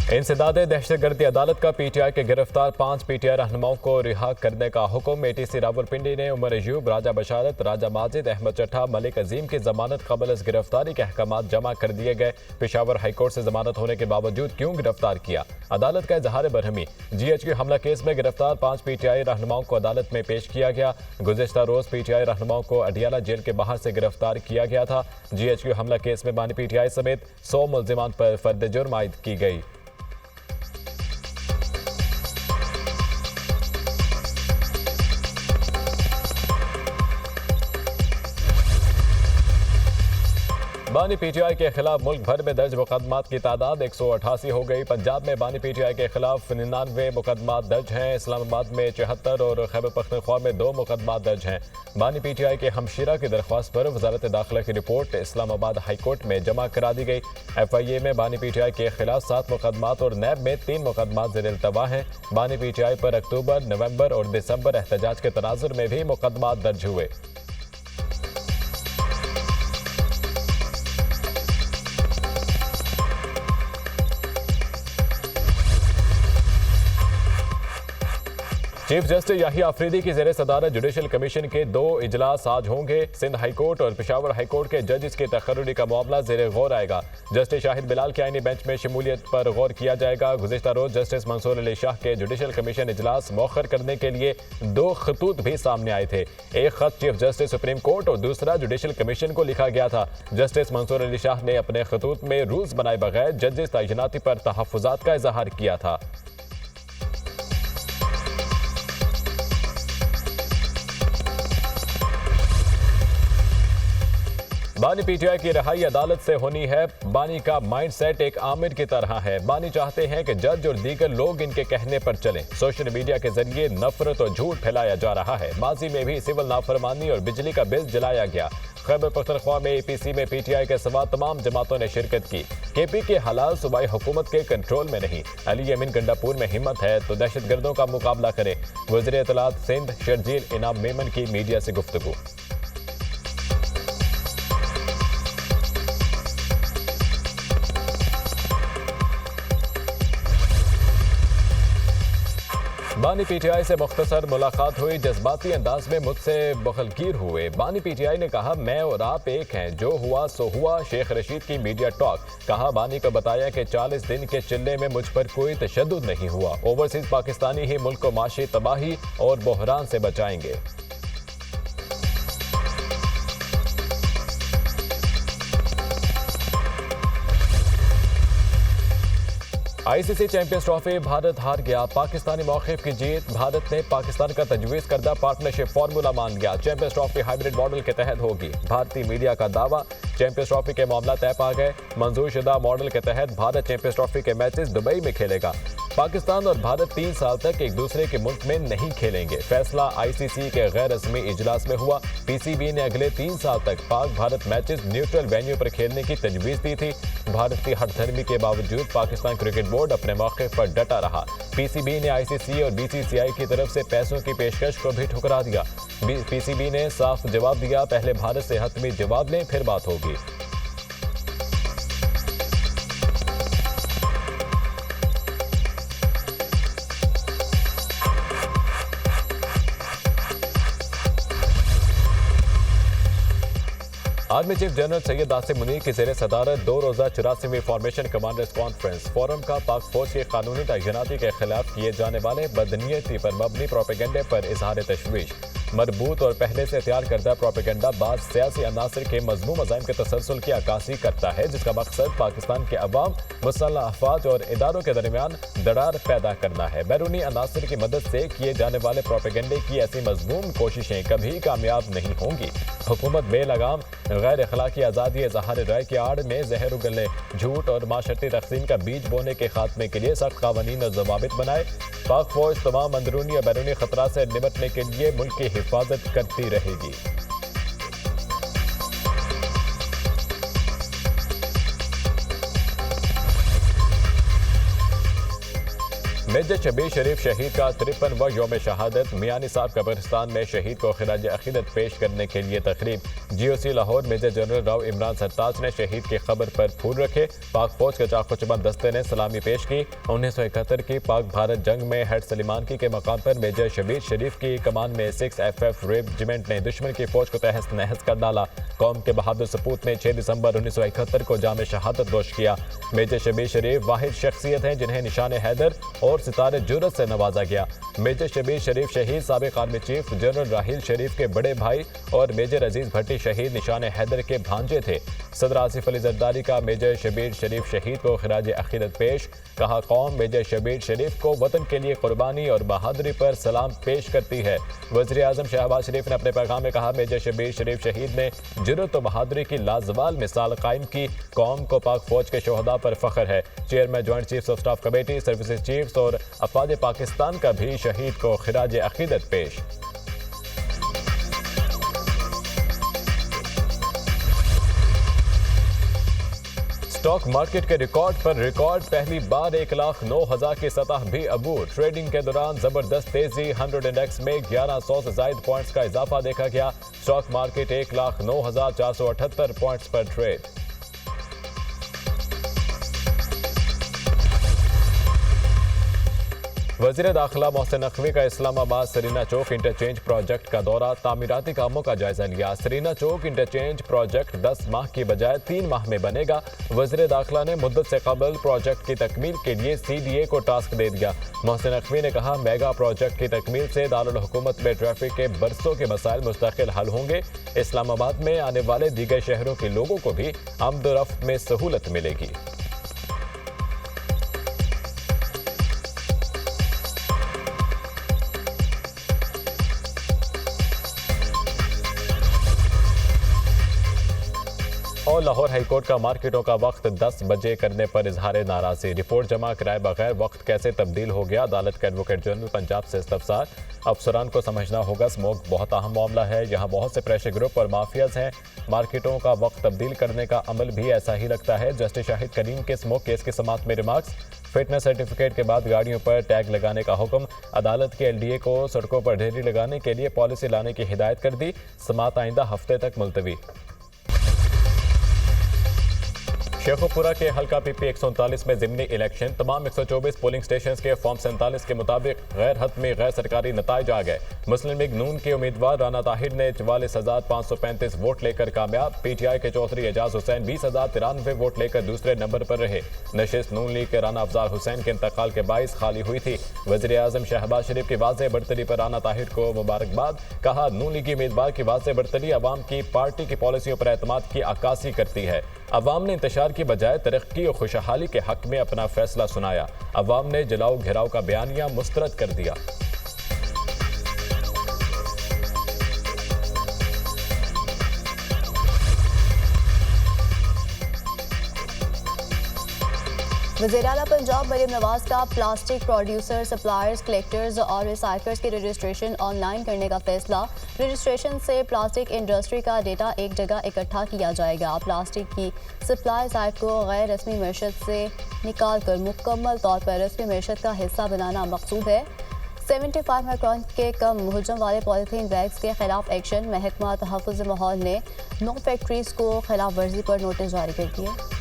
इंसदाद दहशतगर्दी अदालत का पीटीआई के गिरफ्तार 5 पीटीआई रहनुमाओं को रिहा करने का हुक्म। एटीसी रावलपिंडी ने उमर अयूब, राजा बशारत, राजा माजिद, अहमद चट्टा, मलिक अजीम की जमानत कबल अज गिरफ्तारी के अहकाम जमा कर दिए गए। पेशावर हाईकोर्ट से जमानत होने के बावजूद क्यों गिरफ्तार किया, अदालत का इजहार बरहमी। GHQ हमला केस में गिरफ्तार 5 पीटीआई रहनुमाओं को अदालत में पेश किया गया। गुज़िश्ता रोज पीटीआई रहनुमाओं को अडियाला जेल के बाहर से गिरफ्तार किया गया था। GHQ हमला केस में बानी पीटीआई समेत 100 मुल्जिमान पर फर्द जुर्म आयद की गई। बानी पीटीआई के खिलाफ मुल्क भर में दर्ज मुकदमात की तादाद 188 हो गई। पंजाब में बानी पीटीआई के खिलाफ 99 मुकदमात दर्ज हैं। इस्लामाबाद में 74 और खैबर पख्तूनख्वा में 2 मुकदमात दर्ज हैं। बानी पीटीआई के हमशीरा की दरख्वास्त पर वजारत दाखिला की रिपोर्ट इस्लामाबाद हाई कोर्ट में जमा करा दी गई। FIA में बानी पीटीआई के खिलाफ 7 मुकदमात और नैब में 3 मुकदमात ज़ेर-इल्तवा हैं। बानी पीटीआई पर अक्टूबर, नवंबर और दिसंबर एहतजाज के तनाजुर में भी मुकदमात दर्ज हुए। चीफ जस्टिस याहिया अफरीदी की ज़ेर सदारत जुडिशल कमीशन के 2 इजलास आज होंगे। सिंध हाई कोर्ट और पेशावर हाई कोर्ट के जजेस के तकर्रुरी का मामला ज़ेर गौर आएगा। जस्टिस शाहिद बिलाल के आईनी बेंच में शमूलियत पर गौर किया जाएगा। गुज़िश्ता रोज जस्टिस मंसूर अली शाह के जुडिशल कमीशन इजलास मौखर करने के लिए 2 खतूत भी सामने आए थे। एक खत चीफ जस्टिस सुप्रीम कोर्ट और दूसरा जुडिशल कमीशन को लिखा गया था। जस्टिस मंसूर अली शाह ने अपने खतूत में रूल्स बनाए बगैर जजेस तैनाती पर तहफ़्फ़ुज़ात का इजहार किया था। बानी पीटीआई की रिहाई अदालत से होनी है। बानी का माइंडसेट एक आमिर की तरह है। बानी चाहते हैं कि जज और दीगर लोग इनके कहने पर चलें। सोशल मीडिया के जरिए नफरत और झूठ फैलाया जा रहा है। माजी में भी सिविल नाफरमानी और बिजली का बिल जलाया गया। खैबर पख्तूनख्वा में APC में पीटीआई के सवा तमाम जमातों ने शिरकत की। KP के हालात सूबाई हुकूमत के कंट्रोल में नहीं। अली अमीन गंडापुर में हिम्मत है तो दहशतगर्दों का मुकाबला करे। वज़ीर इत्तलात सिंध शर्जील इनाम मेमन की मीडिया से गुफ्तगू। बानी पीटीआई से मुख्तसर मुलाकात हुई। जज्बाती अंदाज में मुझसे बखलगीर हुए। बानी पीटीआई ने कहा मैं और आप एक हैं, जो हुआ सो हुआ। शेख रशीद की मीडिया टॉक। कहा बानी को बताया कि 40 दिन के चिल्ले में मुझ पर कोई तशद्दुद नहीं हुआ। ओवरसीज पाकिस्तानी ही मुल्क को माशी तबाही और बहरान से बचाएंगे। ICC चैंपियंस ट्रॉफी भारत हार गया। पाकिस्तानी मौक़िफ़ की जीत। भारत ने पाकिस्तान का तजवीज़ करदा पार्टनरशिप फार्मूला मान गया। चैंपियंस ट्रॉफी हाइब्रिड मॉडल के तहत होगी। भारतीय मीडिया का दावा। चैंपियंस ट्रॉफी के मामला तय पा गए। मंजूर शुदा मॉडल के तहत भारत चैंपियंस ट्रॉफी के मैचेस दुबई में खेलेगा। पाकिस्तान और भारत 3 साल तक एक दूसरे के मुल्क में नहीं खेलेंगे। फैसला ICC के गैर रस्मी इजलास में हुआ। PCB ने अगले 3 साल तक Pak Bharat matches neutral venue पर खेलने की तजवीज़ दी थी। भारत की हठधर्मी के बावजूद पाकिस्तान क्रिकेट बोर्ड अपने मौके पर डटा रहा। PCB ने ICC और BCCI की तरफ से पैसों की पेशकश को भी ठुकरा दिया। PCB ने साफ जवाब दिया, पहले भारत से हतमी जवाब लें फिर बात होगी। Army chief general Syed Asim Munir की ज़ेर सदारत 2 रोज़ा 84वीं फॉर्मेशन कमांडर्स कॉन्फ्रेंस फोरम का पाक फौज की कानूनी तैनाती के खिलाफ किए जाने वाले बदनीयती पर मबनी प्रोपेगेंडे पर इजहार तशवीश। मरबूत और पहले से तैयार करदा प्रोपेगेंडा बाज़ सियासी अनासर के मज़मूम मज़ाहिम के तसलसल की अक्कासी करता है, जिसका मकसद पाकिस्तान के अवाम, मुसल्लह अफवाज और इदारों के दरमियान दरार पैदा करना है। बैरूनी अनासर की मदद से किए जाने वाले प्रोपेगेंडे की ऐसी मज़मूम कोशिशें कभी कामयाब नहीं होंगी। हुकूमत बेलगाम गैर अखलाकी आज़ादी इज़हार राय की आड़ में जहर उगलने, झूठ और माशरती तक़सीम का बीज बोने के खात्मे के लिए सख्त क़वानीन और ज़वाबित बनाए। पाक फौज तमाम अंदरूनी और बैरूनी खतरा से निपटने के लिए मुल्क की हिफाजत करती रहेगी। मेजर शबीर शरीफ शहीद का 53वां यौम शहादत। मियां निसाब कब्रिस्तान में शहीद को खिराज अकीदत पेश करने के लिए तकरीब। GOC Lahore major general Rao Imran Sartaj ने शहीद की खबर पर फूल रखे। पाक फौज के चाकूचबंद दस्ते ने सलामी पेश की। 1971 की पाक भारत जंग में हेड सलीमानकी के मकाम पर मेजर शबीर शरीफ की कमान में 6FF रेजिमेंट ने दुश्मन की फौज को तहस नहस कर डाला। कौम के बहादुर सपूत ने 6 दिसंबर 1971 को जाम शहादत नोश किया। मेजर शबीर शरीफ वाहिद शख्सियत हैं जिन्हें निशान हैदर और सितारे जुर्रत से नवाजा गया। मेजर शबीर शरीफ शहीद साबिक आर्मी चीफ जनरल राहील शरीफ के बड़े भाई और मेजर अजीज भट्टी शहीद निशान हैदर के भांजे थे। सदर आसिफ अली जरदारी का मेजर शबीर शरीफ शहीद को खिराज अकीदत पेश। कहा, कौम मेजर शबीर शरीफ को वतन के लिए कुर्बानी और बहादुरी पर सलाम पेश करती है। वज़ीर आज़म शहबाज शरीफ ने अपने पैगाम में कहा, मेजर शबीर शरीफ शहीद ने जुर्रत और बहादुरी की लाजवाल मिसाल कायम की। कौम को पाक फौज के शोहदा पर फख्र है। Chairman joint chiefs of staff committee, services chiefs और अफवाज पाकिस्तान का भी शहीद को खिराज अकीदत पेश। स्टॉक मार्केट के रिकॉर्ड पर रिकॉर्ड, पहली बार 1,09,000 की सतह भी अबूर। ट्रेडिंग के दौरान जबरदस्त तेजी, 100 इंडेक्स में 1100 से ज्यादा पॉइंट्स का इजाफा देखा गया। स्टॉक मार्केट 1,09,478 पॉइंट्स पर ट्रेड। वज़ीर दाखिला मोहसिन नकवी का इस्लामाबाद सरीना चौक इंटरचेंज प्रोजेक्ट का दौरा, तामीराती कामों का जायजा लिया। सरीना चौक इंटरचेंज प्रोजेक्ट 10 माह की बजाय 3 माह में बनेगा। वज़ीर दाखिला ने मुद्दत से कबल प्रोजेक्ट की तकमील के लिए CDA को टास्क दे दिया। मोहसिन नकवी ने कहा, मेगा प्रोजेक्ट की तकमील से दारुल हुकूमत में ट्रैफिक के बरसों के मसाइल मुस्तकिल हल होंगे। इस्लामाबाद में आने वाले दीगर शहरों के लोगों को भी आमदोरफ्त में सहूलत मिलेगी। और लाहौर हाईकोर्ट का मार्केटों का वक्त 10 बजे करने पर इजहार नाराजी। रिपोर्ट जमा कराए बगैर वक्त कैसे तब्दील हो गया, अदालत के एडवोकेट जनरल पंजाब से इस्तफसार। अफसरान को समझना होगा स्मोक बहुत अहम मामला है, यहाँ बहुत से प्रेशर ग्रुप और माफियाज हैं। मार्केटों का वक्त तब्दील करने का अमल भी ऐसा ही लगता है। जस्टिस शाहिद करीम के स्मोक केस की समाअत में रिमार्क्स। फिटनेस सर्टिफिकेट के बाद गाड़ियों पर टैग लगाने का हुक्म। अदालत के LDA को सड़कों पर ढेरी लगाने के लिए पॉलिसी लाने की हिदायत कर दी। समाअत आइंदा हफ्ते तक मुलतवी। शेखोपुरा के हल्का PP 139 में ज़िमनी इलेक्शन, तमाम 124 पोलिंग स्टेशन के फॉर्म 47 के मुताबिक गैर हतमी गैर सरकारी नताइज आ गए। मुस्लिम लीग नून के उम्मीदवार राना ताहिर ने 44,535 वोट लेकर कामयाब। PTI के चौधरी एजाज हुसैन 20,093 वोट लेकर दूसरे नंबर पर रहे। नशिस्त नून लीग के राना अफजाल हुसैन के इंतकाल के बाइस खाली हुई थी। वज़ीर आज़म शहबाज शरीफ की वाज़ेह बढ़तरी पर राना ताहिर को मुबारकबाद। कहा, नून लीगी उम्मीदवार की वाज़ेह बढ़तरी अवाम की पार्टी की पॉलिसियों पर एतमाद की अक्कासी करती है। अवाम ने इंतशार की बजाय तरक्की और खुशहाली के हक में अपना फैसला सुनाया। अवाम ने जलाओ घेराव का बयानिया मुस्तरद कर दिया। वज़ीर-ए-आला पंजाब मरीम नवाज का प्लास्टिक प्रोड्यूसर, सप्लायर्स, कलेक्टर्स और रिसाइकलर्स की रजिस्ट्रेशन ऑनलाइन करने का फैसला। रजिस्ट्रेशन से प्लास्टिक इंडस्ट्री का डेटा एक जगह इकट्ठा किया जाएगा। प्लास्टिक की सप्लाई साइट को गैर रस्मी मैशत से निकाल कर मुकम्मल तौर पर रस्मी मैशत का हिस्सा बनाना मकसूद है। 75 माइक्रॉन के कम हुजम वाले पॉलीथीन बैग्स के खिलाफ एक्शन। महकमा तहफ़्फ़ुज़ माहौल ने 9 फैक्ट्रीज को खिलाफ वर्जी पर नोटिस जारी कर दिए।